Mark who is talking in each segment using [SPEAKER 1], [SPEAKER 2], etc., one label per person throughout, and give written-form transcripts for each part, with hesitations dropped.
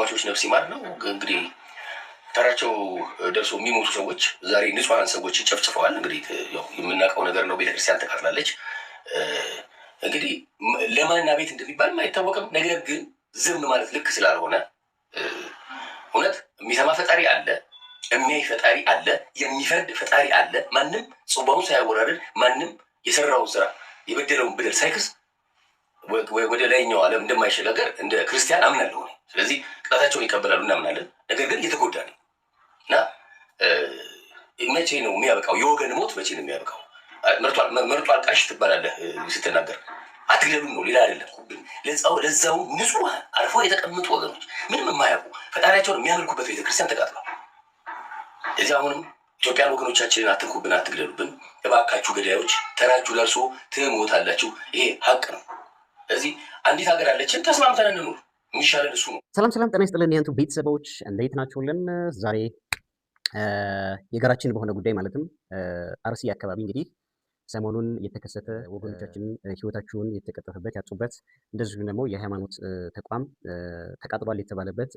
[SPEAKER 1] የሟቾች ነፍስ ይማር ነው። እንግዲህ ተራቸው ደርሶ የሚሞቱ ሰዎች ዛሬ ንጹሐን ሰዎች ጨፍጭፈዋል። እንግዲህ ያው የምናውቀው ነገር ነው። ቤተክርስቲያን ተቃጥላለች። እንግዲህ ለማንና ቤት እንደሚባል አይታወቅም። ነገር ግን ዝም ማለት ልክ ስላልሆነ እውነት የሚሰማ ፈጣሪ አለ፣ የሚያይ ፈጣሪ አለ፣ የሚፈርድ ፈጣሪ አለ። ማንም ጽዋውን ሳያወራርድ ማንም የሰራውን ስራ የበደለውን በደል ሳይክስ ወደ ላይኛው ዓለም እንደማይሸጋገር እንደ ክርስቲያን አምናለሁ። ስለዚህ ቅጣታቸውን ይቀበላሉ እናምናለን። ነገር ግን እየተጎዳ ነው እና መቼ ነው የሚያበቃው? የወገን ሞት መቼ ነው የሚያበቃው? መርጦ አልቃሽ ትባላለህ ስትናገር። አትግደሉም ነው ሌላ አይደለም። ለዛው ንጹህ አርፎ የተቀመጡ ወገኖች ምንም የማያውቁ ፈጣሪያቸውን የሚያመልኩበት ቤተክርስቲያን ተቃጥሏል። እዚህ አሁንም ኢትዮጵያን ወገኖቻችንን አትንኩብን፣ አትግደሉብን እባካችሁ ገዳዮች፣ ተራችሁ ደርሶ ትሞታላችሁ። ይሄ ሀቅ ነው። እዚህ አንዲት ሀገር አለችን፣ ተስማምተን እንኑር። የሚሻለን እሱ ነው።
[SPEAKER 2] ሰላም ጤና ይስጥልን የእንቱ ቤተሰቦች እንዴት ናችሁልን? ዛሬ የጋራችን በሆነ ጉዳይ ማለትም አርሲ አካባቢ እንግዲህ ሰሞኑን የተከሰተ ወገኖቻችን ህይወታቸውን የተቀጠፈበት ያጡበት፣ እንደዚሁም ደግሞ የሃይማኖት ተቋም ተቃጥሏል የተባለበት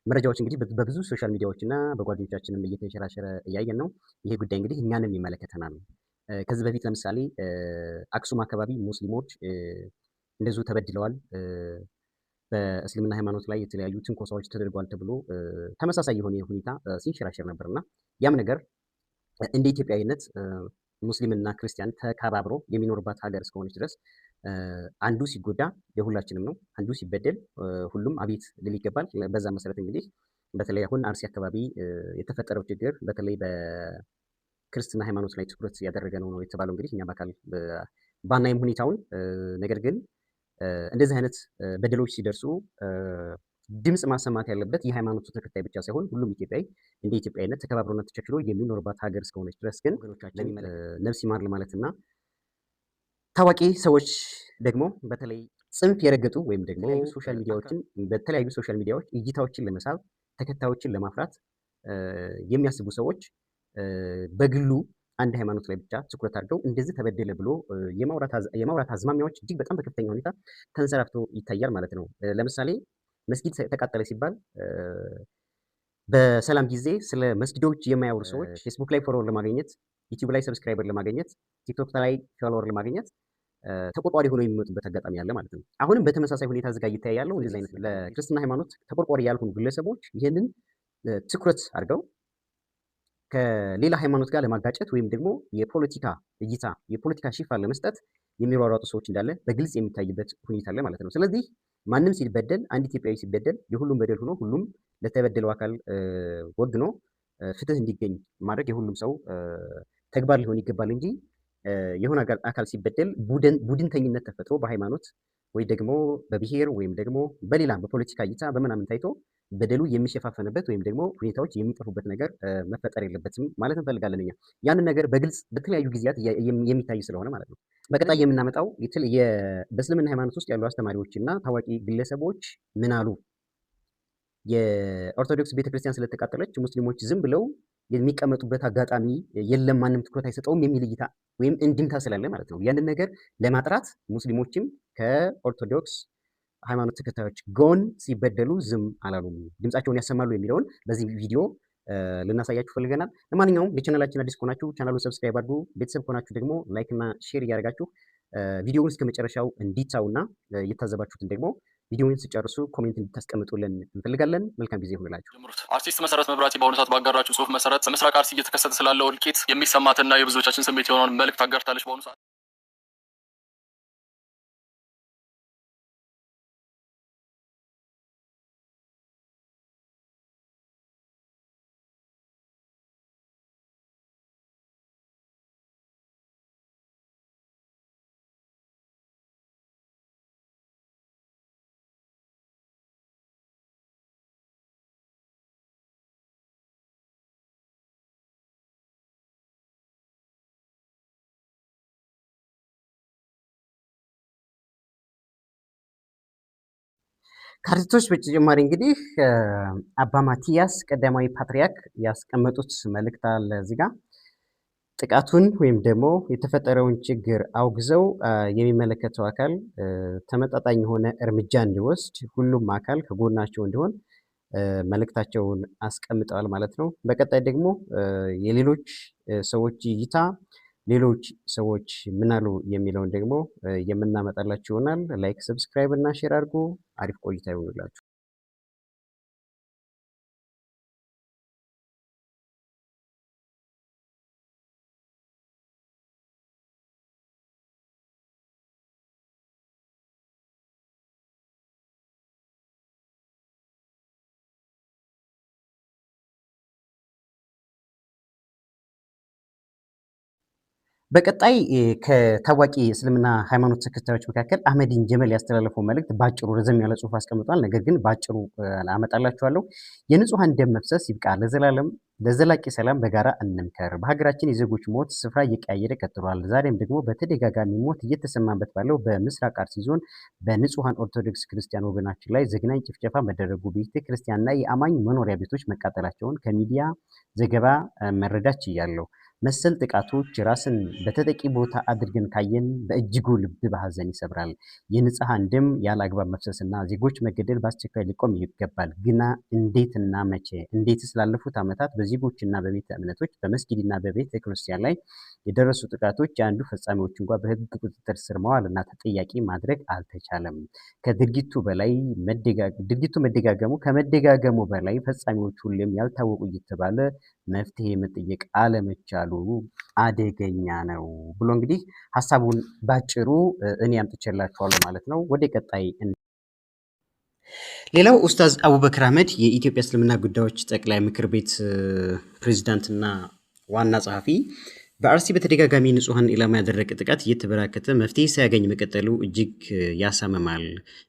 [SPEAKER 2] መረጃዎች እንግዲህ በብዙ ሶሻል ሚዲያዎች እና በጓደኞቻችንም እየተንሸራሸረ እያየን ነው። ይሄ ጉዳይ እንግዲህ እኛንም ይመለከተናል። ከዚህ በፊት ለምሳሌ አክሱም አካባቢ ሙስሊሞች እንደዚሁ ተበድለዋል። በእስልምና ሃይማኖት ላይ የተለያዩ ትንኮሳዎች ተደርጓል ተብሎ ተመሳሳይ የሆነ ሁኔታ ሲንሸራሸር ነበርና ያም ነገር እንደ ኢትዮጵያዊነት ሙስሊምና ክርስቲያን ተከባብሮ የሚኖርባት ሀገር እስከሆነች ድረስ አንዱ ሲጎዳ የሁላችንም ነው፣ አንዱ ሲበደል ሁሉም አቤት ልል ይገባል። በዛ መሰረት እንግዲህ በተለይ አሁን አርሲ አካባቢ የተፈጠረው ችግር በተለይ በክርስትና ሃይማኖት ላይ ትኩረት ያደረገ ነው የተባለው። እንግዲህ እኛ በአካል ባናይም ሁኔታውን፣ ነገር ግን እንደዚህ አይነት በደሎች ሲደርሱ ድምፅ ማሰማት ያለበት የሃይማኖቱ ተከታይ ብቻ ሳይሆን ሁሉም ኢትዮጵያዊ እንደ ኢትዮጵያዊነት ተከባብሮና ተቻችሎ የሚኖርባት ሀገር እስከሆነች ድረስ ግን ወገኖቻችን ነፍስ ይማር ለማለትና ታዋቂ ሰዎች ደግሞ በተለይ ጽንፍ የረገጡ ወይም ደግሞ በተለያዩ ሶሻል ሚዲያዎች እይታዎችን ለመሳብ ተከታዮችን ለማፍራት የሚያስቡ ሰዎች በግሉ አንድ ሃይማኖት ላይ ብቻ ትኩረት አድርገው እንደዚህ ተበደለ ብሎ የማውራት አዝማሚያዎች እጅግ በጣም በከፍተኛ ሁኔታ ተንሰራፍቶ ይታያል ማለት ነው። ለምሳሌ መስጊድ ተቃጠለ ሲባል በሰላም ጊዜ ስለ መስጊዶች የማያወሩ ሰዎች ፌስቡክ ላይ ፎሎወር ለማግኘት፣ ዩቲዩብ ላይ ሰብስክራይበር ለማግኘት፣ ቲክቶክ ላይ ፎሎወር ለማግኘት ተቆርቋሪ ሆኖ የሚመጡበት አጋጣሚ አለ ማለት ነው። አሁንም በተመሳሳይ ሁኔታ እዚህ ጋር ይታያለው። እንደዚህ አይነት ለክርስትና ሃይማኖት ተቆርቋሪ ያልሆኑ ግለሰቦች ይህንን ትኩረት አድርገው ከሌላ ሃይማኖት ጋር ለማጋጨት ወይም ደግሞ የፖለቲካ እይታ የፖለቲካ ሽፋን ለመስጠት የሚሯሯጡ ሰዎች እንዳለ በግልጽ የሚታይበት ሁኔታ አለ ማለት ነው። ስለዚህ ማንም ሲበደል፣ አንድ ኢትዮጵያዊ ሲበደል የሁሉም በደል ሆኖ ሁሉም ለተበደለው አካል ወግኖ ፍትህ እንዲገኝ ማድረግ የሁሉም ሰው ተግባር ሊሆን ይገባል እንጂ የሆነ አካል ሲበደል ቡድንተኝነት ተፈጥሮ በሃይማኖት ወይ ደግሞ በብሔር ወይም ደግሞ በሌላ በፖለቲካ እይታ በምናምን ታይቶ በደሉ የሚሸፋፈንበት ወይም ደግሞ ሁኔታዎች የሚጠፉበት ነገር መፈጠር የለበትም ማለት እንፈልጋለን። እኛ ያንን ነገር በግልጽ በተለያዩ ጊዜያት የሚታይ ስለሆነ ማለት ነው። በቀጣይ የምናመጣው በእስልምና ሃይማኖት ውስጥ ያሉ አስተማሪዎች እና ታዋቂ ግለሰቦች ምን አሉ? የኦርቶዶክስ ቤተክርስቲያን ስለተቃጠለች ሙስሊሞች ዝም ብለው የሚቀመጡበት አጋጣሚ የለም፣ ማንም ትኩረት አይሰጠውም የሚል እይታ ወይም እንድምታ ስላለ ማለት ነው። ያንን ነገር ለማጥራት ሙስሊሞችም ከኦርቶዶክስ ሃይማኖት ተከታዮች ጎን ሲበደሉ ዝም አላሉም፣ ድምጻቸውን ያሰማሉ የሚለውን በዚህ ቪዲዮ ልናሳያችሁ ፈልገናል። ለማንኛውም ለቻናላችን አዲስ ከሆናችሁ ቻናሉን ሰብስክራይብ አድርጉ፣ ቤተሰብ ከሆናችሁ ደግሞ ላይክ እና ሼር እያደረጋችሁ ቪዲዮውን እስከ መጨረሻው እንዲታዩና የታዘባችሁትን ደግሞ ቪዲዮውን ሲጨርሱ ኮሜንት እንድታስቀምጡልን እንፈልጋለን። መልካም ጊዜ ይሁንላችሁ።
[SPEAKER 3] አርቲስት መሰረት መብራቴ በአሁኑ ሰዓት ባጋራችሁ ጽሁፍ መሰረት በምስራቅ አርሲ እየተከሰተ ስላለው እልቂት የሚሰማትና የብዙዎቻችን ስሜት የሆነውን መልእክት አጋርታለች። በአሁኑ ሰዓት
[SPEAKER 2] ከአርቲስቶች በተጨማሪ እንግዲህ አባ ማቲያስ ቀዳማዊ ፓትርያርክ ያስቀመጡት መልእክት አለ እዚህ ጋር። ጥቃቱን ወይም ደግሞ የተፈጠረውን ችግር አውግዘው የሚመለከተው አካል ተመጣጣኝ የሆነ እርምጃ እንዲወስድ ሁሉም አካል ከጎናቸው እንዲሆን መልእክታቸውን አስቀምጠዋል ማለት ነው። በቀጣይ ደግሞ የሌሎች ሰዎች እይታ ሌሎች ሰዎች ምን አሉ የሚለውን ደግሞ የምናመጣላችሁ ይሆናል። ላይክ፣ ሰብስክራይብ እና ሼር አድርጉ። አሪፍ ቆይታ ይሆንላችሁ። በቀጣይ ከታዋቂ እስልምና ሃይማኖት ተከታዮች መካከል አህመዲን ጀበል ያስተላለፈው መልእክት ባጭሩ ረዘም ያለ ጽሑፍ አስቀምጧል። ነገር ግን ባጭሩ አመጣላችኋለሁ። የንጹሃን ደም መፍሰስ ይብቃ፣ ለዘላቂ ሰላም በጋራ እንምከር። በሀገራችን የዜጎች ሞት ስፍራ እየቀያየረ ቀጥሏል። ዛሬም ደግሞ በተደጋጋሚ ሞት እየተሰማበት ባለው በምስራቅ አርሲ ዞን በንጹሃን ኦርቶዶክስ ክርስቲያን ወገናችን ላይ ዘግናኝ ጭፍጨፋ መደረጉ፣ ቤተ ክርስቲያንና የአማኝ መኖሪያ ቤቶች መቃጠላቸውን ከሚዲያ ዘገባ መረዳት ችያለሁ። መሰል ጥቃቶች ራስን በተጠቂ ቦታ አድርገን ካየን በእጅጉ ልብ በሐዘን ይሰብራል። የንጹሃን ደም ያለ አግባብ መፍሰስና ዜጎች መገደል በአስቸኳይ ሊቆም ይገባል። ግና እንዴትና መቼ? እንዴትስ ላለፉት ዓመታት በዜጎችና በቤተ እምነቶች በመስጊድና በቤተ ክርስቲያን ላይ የደረሱ ጥቃቶች የአንዱ ፈጻሚዎች እንኳ በሕግ ቁጥጥር ስር መዋልና ተጠያቂ ማድረግ አልተቻለም? ከድርጊቱ መደጋገሙ በላይ ፈጻሚዎች ሁሌም ያልታወቁ እየተባለ መፍትሄ መጠየቅ አለመቻሉ አደገኛ ነው ብሎ እንግዲህ ሀሳቡን ባጭሩ እኔ አምጥቼላችኋለሁ ማለት ነው። ወደ ቀጣይ ሌላው ኡስታዝ አቡበክር አህመድ የኢትዮጵያ እስልምና ጉዳዮች ጠቅላይ ምክር ቤት ፕሬዝዳንትና ዋና ጸሐፊ በአርሲ በተደጋጋሚ ንጹሃን ኢላማ ያደረገ ጥቃት እየተበራከተ መፍትሄ ሳያገኝ መቀጠሉ እጅግ ያሳምማል።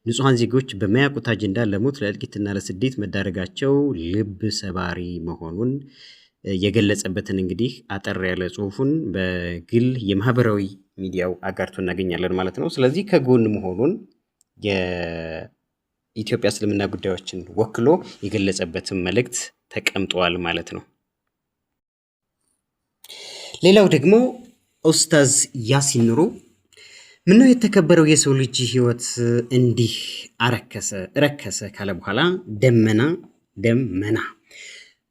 [SPEAKER 2] ንጹሃን ዜጎች በማያውቁት አጀንዳ ለሞት ለእልቂትና ለስደት መዳረጋቸው ልብ ሰባሪ መሆኑን የገለጸበትን እንግዲህ አጠር ያለ ጽሁፉን በግል የማህበራዊ ሚዲያው አጋርቶ እናገኛለን ማለት ነው። ስለዚህ ከጎን መሆኑን የኢትዮጵያ እስልምና ጉዳዮችን ወክሎ የገለጸበትን መልእክት ተቀምጧል ማለት ነው። ሌላው ደግሞ ኡስታዝ ያሲን ኑሩ ምነው የተከበረው የሰው ልጅ ህይወት እንዲህ ረከሰ ካለ በኋላ ደመና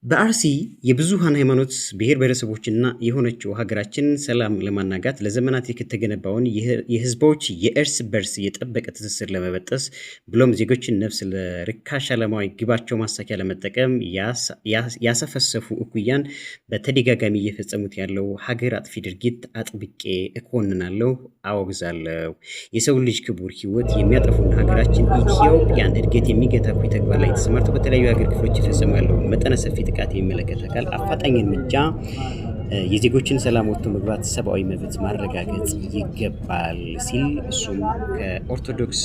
[SPEAKER 2] በአርሲ የብዙሃን ሃይማኖት ብሔር ብሔረሰቦችና የሆነችው ሀገራችን ሰላም ለማናጋት ለዘመናት የተገነባውን የህዝቦች የእርስ በርስ የጠበቀ ትስስር ለመበጠስ ብሎም ዜጎችን ነፍስ ለርካሽ ዓላማዊ ግባቸው ማሳኪያ ለመጠቀም ያሰፈሰፉ እኩያን በተደጋጋሚ እየፈጸሙት ያለው ሀገር አጥፊ ድርጊት አጥብቄ እኮንናለሁ፣ አወግዛለሁ። የሰው ልጅ ክቡር ህይወት የሚያጠፉና ሀገራችን ኢትዮጵያን እድገት የሚገታ እኩይ ተግባር ላይ ተሰማርተው በተለያዩ ሀገር ክፍሎች የፈጸሙ ያለው መጠነ ሰፊ ጥቃት የሚመለከት አካል አፋጣኝ እርምጃ የዜጎችን ሰላም ወጥቶ መግባት ሰብአዊ መብት ማረጋገጥ ይገባል ሲል እሱም ከኦርቶዶክስ